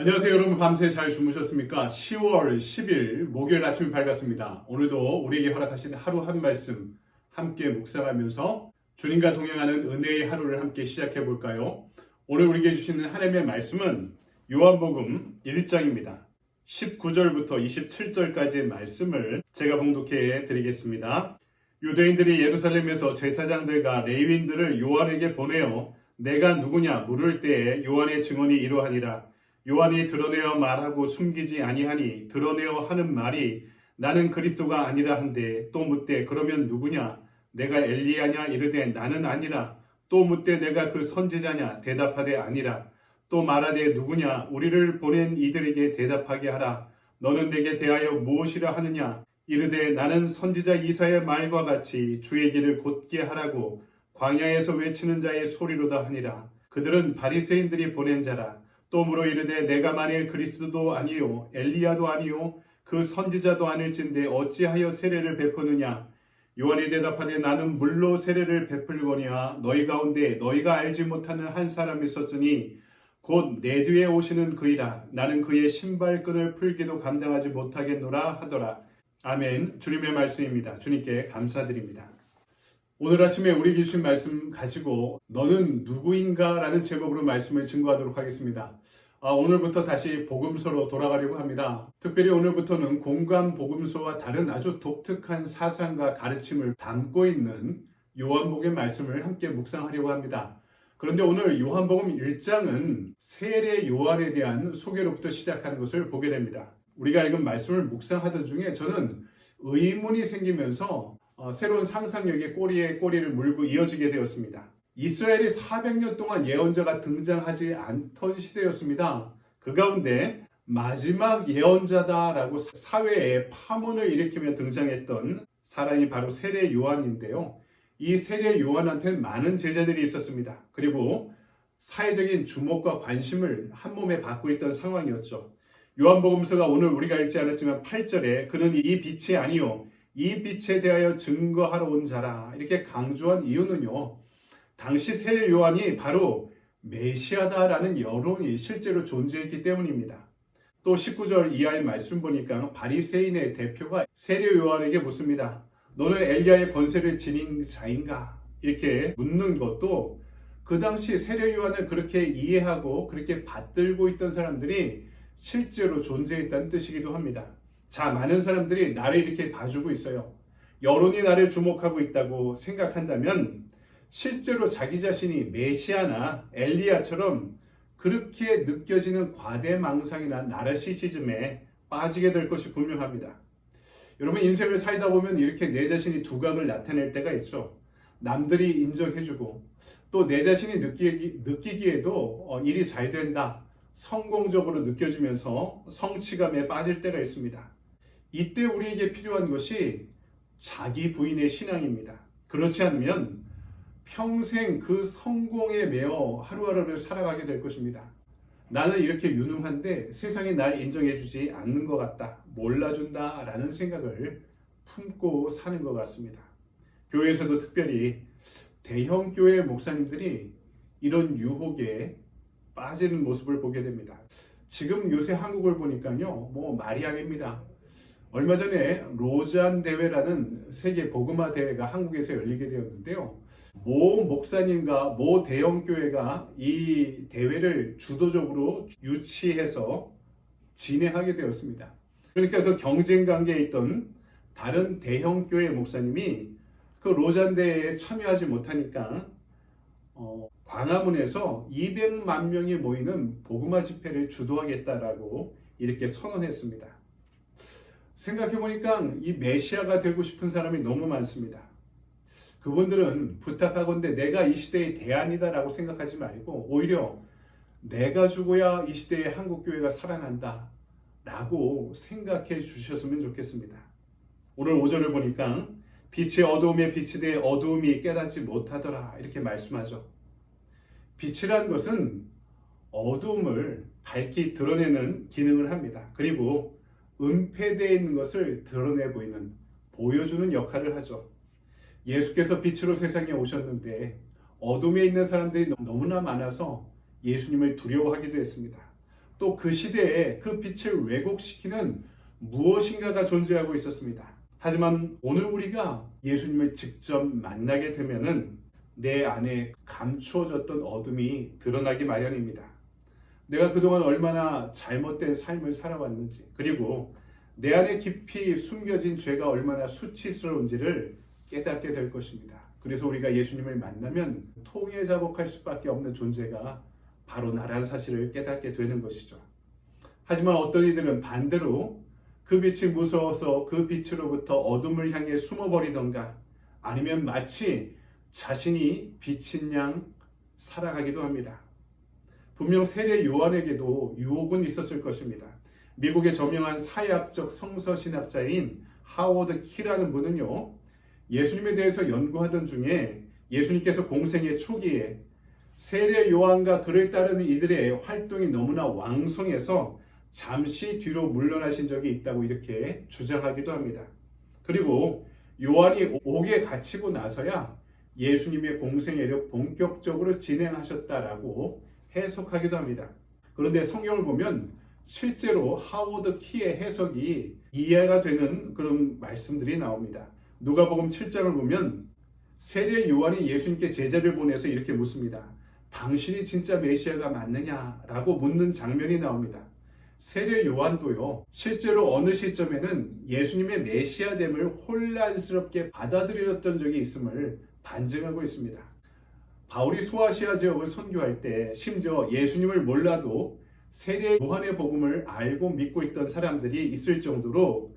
안녕하세요 여러분, 밤새 잘 주무셨습니까? 10월 10일 목요일 아침이 밝았습니다. 오늘도 우리에게 허락하신 하루 한 말씀 함께 묵상하면서 주님과 동행하는 은혜의 하루를 함께 시작해 볼까요? 오늘 우리에게 주시는 하나님의 말씀은 요한복음 1장입니다. 19절부터 27절까지의 말씀을 제가 봉독해 드리겠습니다. 유대인들이 예루살렘에서 제사장들과 레위인들을 요한에게 보내어 내가 누구냐 물을 때에 요한의 증언이 이러하니라. 요한이 드러내어 말하고 숨기지 아니하니 드러내어 하는 말이 나는 그리스도가 아니라 한데, 또 묻되 그러면 누구냐? 내가 엘리야냐? 이르되 나는 아니라. 또 묻되 내가 그 선지자냐? 대답하되 아니라. 또 말하되 누구냐? 우리를 보낸 이들에게 대답하게 하라. 너는 내게 대하여 무엇이라 하느냐? 이르되 나는 선지자 이사야의 말과 같이 주의 길을 곧게 하라고 광야에서 외치는 자의 소리로다 하니라. 그들은 바리새인들이 보낸 자라. 또 물어 이르되 내가 만일 그리스도도 아니요 엘리야도 아니요 그 선지자도 아닐진데 어찌하여 세례를 베푸느냐? 요한이 대답하되 나는 물로 세례를 베풀거니와 너희 가운데 너희가 알지 못하는 한 사람이 있었으니 곧 내 뒤에 오시는 그이라. 나는 그의 신발끈을 풀기도 감당하지 못하겠노라 하더라. 아멘. 주님의 말씀입니다. 주님께 감사드립니다. 오늘 아침에 우리에게 주신 말씀 가지고 너는 누구인가? 라는 제목으로 말씀을 증거하도록 하겠습니다. 오늘부터 다시 복음서로 돌아가려고 합니다. 특별히 오늘부터는 공감 복음서와 다른 아주 독특한 사상과 가르침을 담고 있는 요한복음의 말씀을 함께 묵상하려고 합니다. 그런데 오늘 요한복음 1장은 세례 요한에 대한 소개로부터 시작하는 것을 보게 됩니다. 우리가 읽은 말씀을 묵상하던 중에 저는 의문이 생기면서 새로운 상상력의 꼬리에 꼬리를 물고 이어지게 되었습니다. 이스라엘이 400년 동안 예언자가 등장하지 않던 시대였습니다. 그 가운데 마지막 예언자다라고 사회에 파문을 일으키며 등장했던 사람이 바로 세례 요한인데요. 이 세례 요한한테는 많은 제자들이 있었습니다. 그리고 사회적인 주목과 관심을 한 몸에 받고 있던 상황이었죠. 요한복음서가 오늘 우리가 읽지 않았지만 8절에 그는 이 빛이 아니요 이 빛에 대하여 증거하러 온 자라 이렇게 강조한 이유는요, 당시 세례 요한이 바로 메시아다라는 여론이 실제로 존재했기 때문입니다. 또 19절 이하의 말씀 보니까 바리새인의 대표가 세례 요한에게 묻습니다. 너는 엘리야의 권세를 지닌 자인가? 이렇게 묻는 것도 그 당시 세례 요한을 그렇게 이해하고 그렇게 받들고 있던 사람들이 실제로 존재했다는 뜻이기도 합니다. 자, 많은 사람들이 나를 이렇게 봐주고 있어요. 여론이 나를 주목하고 있다고 생각한다면 실제로 자기 자신이 메시아나 엘리야처럼 그렇게 느껴지는 과대망상이나 나르시시즘에 빠지게 될 것이 분명합니다. 여러분, 인생을 살다 보면 이렇게 내 자신이 두각을 나타낼 때가 있죠. 남들이 인정해주고 또 내 자신이 느끼기에도 일이 잘 된다, 성공적으로 느껴지면서 성취감에 빠질 때가 있습니다. 이때 우리에게 필요한 것이 자기 부인의 신앙입니다. 그렇지 않으면 평생 그 성공에 매여 하루하루를 살아가게 될 것입니다. 나는 이렇게 유능한데 세상이 날 인정해주지 않는 것 같다, 몰라준다 라는 생각을 품고 사는 것 같습니다. 교회에서도 특별히 대형 교회 목사님들이 이런 유혹에 빠지는 모습을 보게 됩니다. 지금 요새 한국을 보니까요, 마리아입니다. 얼마 전에 로잔 대회라는 세계 복음화 대회가 한국에서 열리게 되었는데요. 모 목사님과 모 대형 교회가 이 대회를 주도적으로 유치해서 진행하게 되었습니다. 그러니까 그 경쟁 관계에 있던 다른 대형 교회 목사님이 그 로잔 대회에 참여하지 못하니까 광화문에서 200만 명이 모이는 복음화 집회를 주도하겠다라고 이렇게 선언했습니다. 생각해보니까 이 메시아가 되고 싶은 사람이 너무 많습니다. 그분들은 부탁하건대 내가 이 시대의 대안이다라고 생각하지 말고 오히려 내가 죽어야 이 시대의 한국교회가 살아난다 라고 생각해 주셨으면 좋겠습니다. 오늘 5절을 보니까 빛이 어두움에 빛이 되어 어두움이 깨닫지 못하더라 이렇게 말씀하죠. 빛이란 것은 어두움을 밝히 드러내는 기능을 합니다. 그리고 은폐되어 있는 것을 드러내 보여주는 역할을 하죠. 예수께서 빛으로 세상에 오셨는데 어둠에 있는 사람들이 너무나 많아서 예수님을 두려워하기도 했습니다. 또 그 시대에 그 빛을 왜곡시키는 무엇인가가 존재하고 있었습니다. 하지만 오늘 우리가 예수님을 직접 만나게 되면은 내 안에 감추어졌던 어둠이 드러나기 마련입니다. 내가 그동안 얼마나 잘못된 삶을 살아왔는지, 그리고 내 안에 깊이 숨겨진 죄가 얼마나 수치스러운지를 깨닫게 될 것입니다. 그래서 우리가 예수님을 만나면 통해자복할 수밖에 없는 존재가 바로 나라는 사실을 깨닫게 되는 것이죠. 하지만 어떤 이들은 반대로 그 빛이 무서워서 그 빛으로부터 어둠을 향해 숨어버리던가, 아니면 마치 자신이 빛인 양 살아가기도 합니다. 분명 세례 요한에게도 유혹은 있었을 것입니다. 미국의 저명한 사회학적 성서신학자인 하워드 키라는 분은요, 예수님에 대해서 연구하던 중에 예수님께서 공생의 초기에 세례 요한과 그를 따르는 이들의 활동이 너무나 왕성해서 잠시 뒤로 물러나신 적이 있다고 이렇게 주장하기도 합니다. 그리고 요한이 옥에 갇히고 나서야 예수님의 공생애를 본격적으로 진행하셨다라고 해석하기도 합니다. 그런데 성경을 보면 실제로 하워드 키의 해석이 이해가 되는 그런 말씀들이 나옵니다. 누가복음 7장을 보면 세례 요한이 예수님께 제자를 보내서 이렇게 묻습니다. 당신이 진짜 메시아가 맞느냐라고 묻는 장면이 나옵니다. 세례 요한도요, 실제로 어느 시점에는 예수님의 메시아됨을 혼란스럽게 받아들였던 적이 있음을 반증하고 있습니다. 바울이 소아시아 지역을 선교할 때 심지어 예수님을 몰라도 세례 요한의 복음을 알고 믿고 있던 사람들이 있을 정도로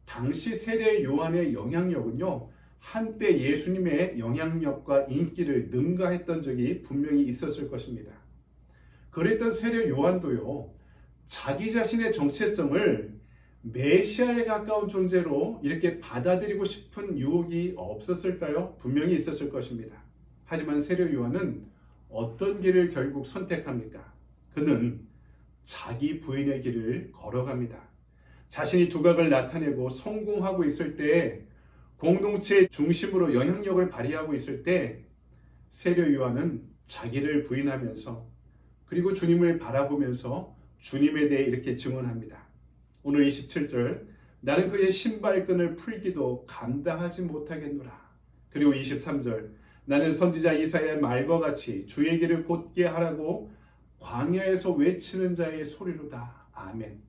당시 세례 요한의 영향력은요, 한때 예수님의 영향력과 인기를 능가했던 적이 분명히 있었을 것입니다. 그랬던 세례 요한도요, 자기 자신의 정체성을 메시아에 가까운 존재로 이렇게 받아들이고 싶은 유혹이 없었을까요? 분명히 있었을 것입니다. 하지만 세례 요한은 어떤 길을 결국 선택합니까? 그는 자기 부인의 길을 걸어갑니다. 자신이 두각을 나타내고 성공하고 있을 때, 공동체의 중심으로 영향력을 발휘하고 있을 때 세례 요한은 자기를 부인하면서, 그리고 주님을 바라보면서 주님에 대해 이렇게 증언합니다. 오늘 27절, 나는 그의 신발끈을 풀기도 감당하지 못하겠노라. 그리고 23절, 나는 선지자 이사야의 말과 같이 주의 길을 곧게 하라고 광야에서 외치는 자의 소리로다. 아멘.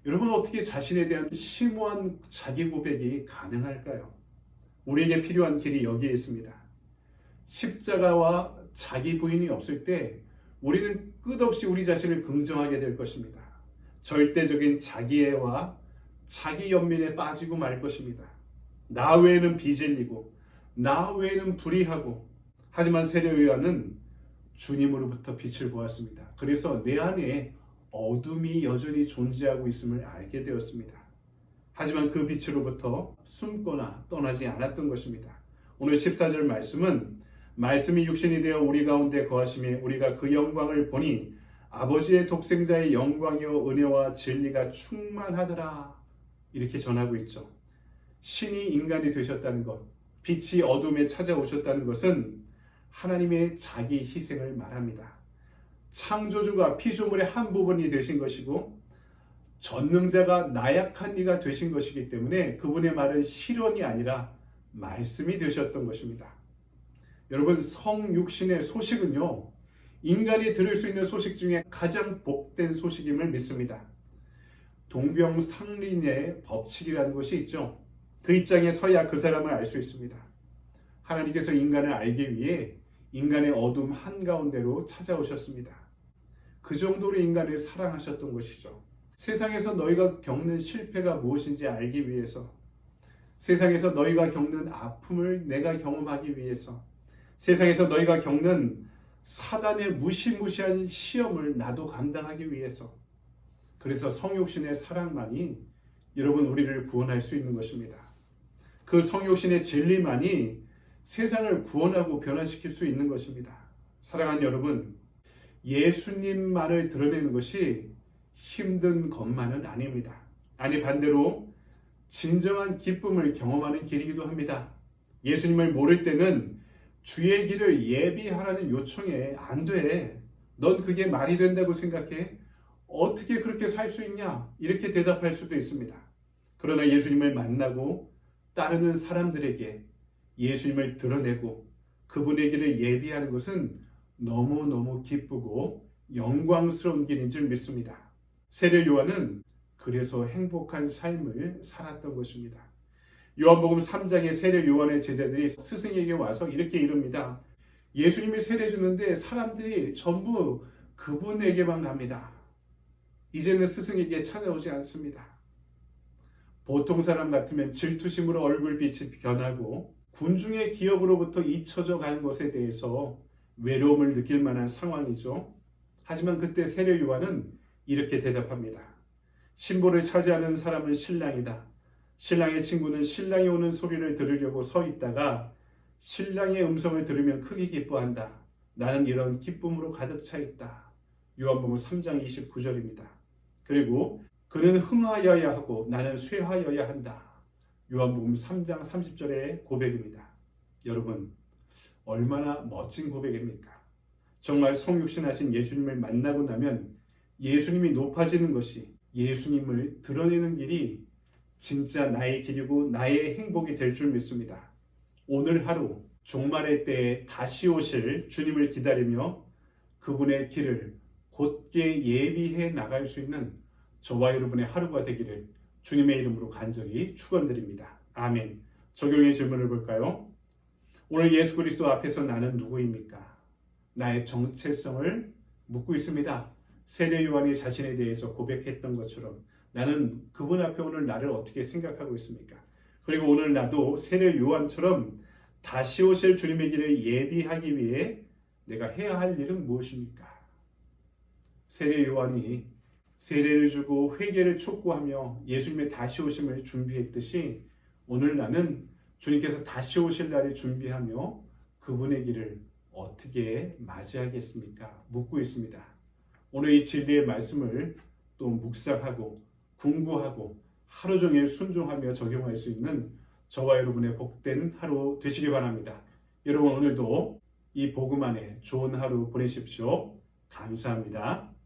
여러분, 어떻게 자신에 대한 심오한 자기 고백이 가능할까요? 우리에게 필요한 길이 여기에 있습니다. 십자가와 자기 부인이 없을 때 우리는 끝없이 우리 자신을 긍정하게 될 것입니다. 절대적인 자기애와 자기 연민에 빠지고 말 것입니다. 나 외에는 비질리고 나 외에는 불의하고, 하지만 세례 요한은 주님으로부터 빛을 보았습니다. 그래서 내 안에 어둠이 여전히 존재하고 있음을 알게 되었습니다. 하지만 그 빛으로부터 숨거나 떠나지 않았던 것입니다. 오늘 14절 말씀은 말씀이 육신이 되어 우리 가운데 거하심에 우리가 그 영광을 보니 아버지의 독생자의 영광이요 은혜와 진리가 충만하더라, 이렇게 전하고 있죠. 신이 인간이 되셨다는 것, 빛이 어둠에 찾아오셨다는 것은 하나님의 자기 희생을 말합니다. 창조주가 피조물의 한 부분이 되신 것이고 전능자가 나약한 이가 되신 것이기 때문에 그분의 말은 실언이 아니라 말씀이 되셨던 것입니다. 여러분, 성육신의 소식은요, 인간이 들을 수 있는 소식 중에 가장 복된 소식임을 믿습니다. 동병상린의 법칙이라는 것이 있죠. 그 입장에 서야 그 사람을 알 수 있습니다. 하나님께서 인간을 알기 위해 인간의 어둠 한가운데로 찾아오셨습니다. 그 정도로 인간을 사랑하셨던 것이죠. 세상에서 너희가 겪는 실패가 무엇인지 알기 위해서, 세상에서 너희가 겪는 아픔을 내가 경험하기 위해서, 세상에서 너희가 겪는 사단의 무시무시한 시험을 나도 감당하기 위해서, 그래서 성육신의 사랑만이 여러분 우리를 구원할 수 있는 것입니다. 그 성육신의 진리만이 세상을 구원하고 변화시킬 수 있는 것입니다. 사랑하는 여러분, 예수님만을 드러내는 것이 힘든 것만은 아닙니다. 아니, 반대로 진정한 기쁨을 경험하는 길이기도 합니다. 예수님을 모를 때는 주의 길을 예비하라는 요청에 안 돼, 넌 그게 말이 된다고 생각해, 어떻게 그렇게 살 수 있냐? 이렇게 대답할 수도 있습니다. 그러나 예수님을 만나고 따르는 사람들에게 예수님을 드러내고 그분의 길을 예비하는 것은 너무너무 기쁘고 영광스러운 길인 줄 믿습니다. 세례 요한은 그래서 행복한 삶을 살았던 것입니다. 요한복음 3장의 세례 요한의 제자들이 스승에게 와서 이렇게 이릅니다. 예수님이 세례 주는데 사람들이 전부 그분에게만 갑니다. 이제는 스승에게 찾아오지 않습니다. 보통 사람 같으면 질투심으로 얼굴빛이 변하고 군중의 기업으로부터 잊혀져 가는 것에 대해서 외로움을 느낄 만한 상황이죠. 하지만 그때 세례 요한은 이렇게 대답합니다. 신부를 차지하는 사람은 신랑이다. 신랑의 친구는 신랑이 오는 소리를 들으려고 서 있다가 신랑의 음성을 들으면 크게 기뻐한다. 나는 이런 기쁨으로 가득 차 있다. 요한복음 3장 29절입니다. 그리고 그는 흥하여야 하고 나는 쇠하여야 한다. 요한복음 3장 30절의 고백입니다. 여러분, 얼마나 멋진 고백입니까? 정말 성육신하신 예수님을 만나고 나면 예수님이 높아지는 것이, 예수님을 드러내는 길이 진짜 나의 길이고 나의 행복이 될 줄 믿습니다. 오늘 하루 종말의 때에 다시 오실 주님을 기다리며 그분의 길을 곧게 예비해 나갈 수 있는 저와 여러분의 하루가 되기를 주님의 이름으로 간절히 축원드립니다. 아멘. 적용의 질문을 볼까요? 오늘 예수 그리스도 앞에서 나는 누구입니까? 나의 정체성을 묻고 있습니다. 세례 요한이 자신에 대해서 고백했던 것처럼 나는 그분 앞에 오늘 나를 어떻게 생각하고 있습니까? 그리고 오늘 나도 세례 요한처럼 다시 오실 주님의 길을 예비하기 위해 내가 해야 할 일은 무엇입니까? 세례 요한이 세례를 주고 회개를 촉구하며 예수님의 다시 오심을 준비했듯이 오늘 나는 주님께서 다시 오실 날을 준비하며 그분의 길을 어떻게 맞이하겠습니까? 묻고 있습니다. 오늘 이 진리의 말씀을 또 묵상하고 궁구하고 하루 종일 순종하며 적용할 수 있는 저와 여러분의 복된 하루 되시기 바랍니다. 여러분 오늘도 이 복음 안에 좋은 하루 보내십시오. 감사합니다.